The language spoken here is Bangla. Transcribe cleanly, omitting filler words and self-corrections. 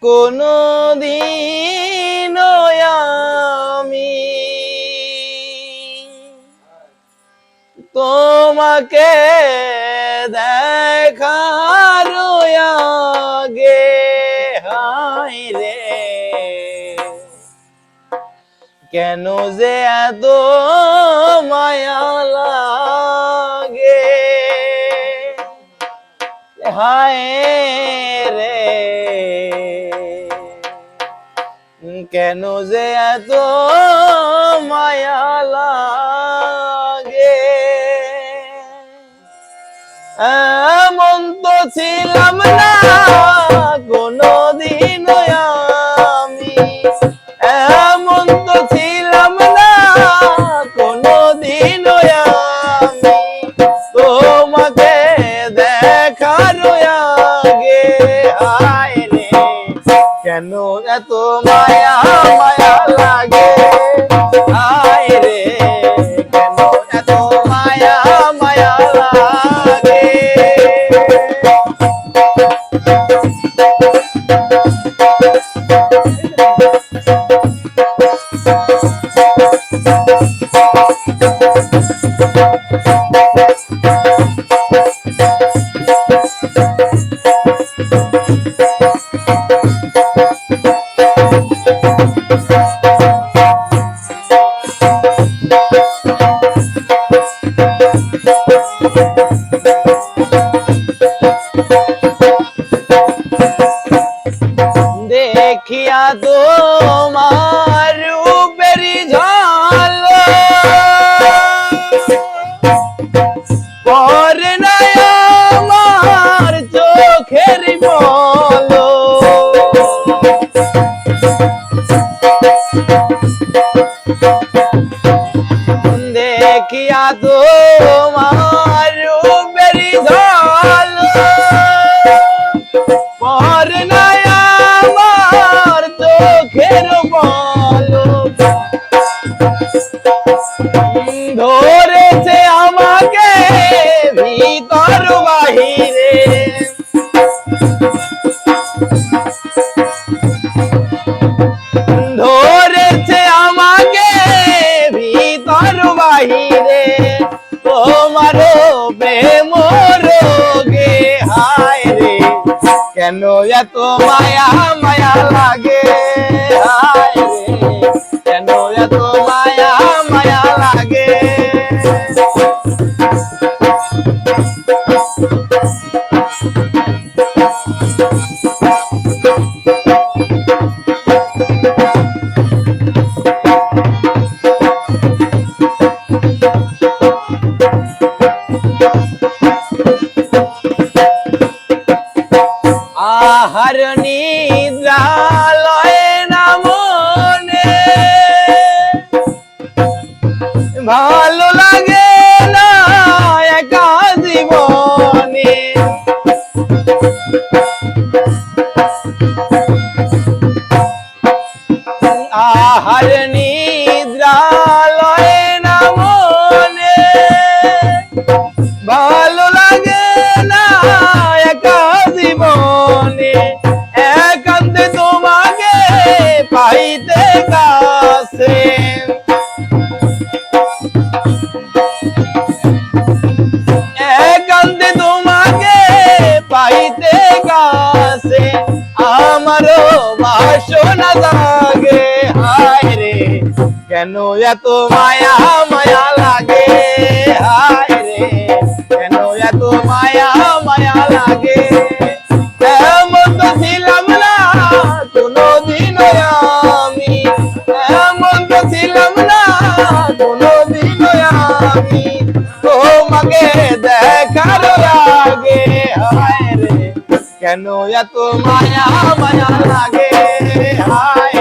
কোনো দিন আমি তোমাকে দেখার আগে হায় রে কেন যে এত মায়া লাগে হায় রে কেন যে এত মায়া লাগে এমন তো ছিলাম না কোনদিন আমি এমন তো ছিলাম না কোনদিন আমি তোমাকে দেখার আগে হায় রে কেন এত মায়া মায়া লাগে হায় রে কেন এত মায়া মায়া লাগে দেখিয়া তোমার রূপেরি ঝলক পরে না আমার চোখের পলক দেখিয়া তোমার রূপেরি ঝলক পরে না আমার চোখের পলক ধরেছে আমাকে ভিতর বাহিরে ধরেছে আমাকে ভিতর বাহিরে তোমার প্রেম রোগে হায় রে কেন এত মায়া মায়া লাগে হায় রে কেন এত মায়া মায়া লাগে আহার নিদ্রা লয় না মনে ভালো লাগে না একা জীবনে আহার নিদ্রা লয় না মনে ভালো লাগে না একা জীবনে একান্তে তোমাকে পাইতে কাছে একান্তে তোমাকে পাইতে কাছে আমারও বাসনা জাগে হায় রে কেন এত মায়া মায়া লাগে হায় রে কেন এত মায়া মায়া লাগে এমন তো ছিলাম না কোনদিন আমি এমন তো ছিলাম না কোনদিন আমি তোমাকে দেখার আগে হায় রে কেন এত মায়া মায়া লাগে হায়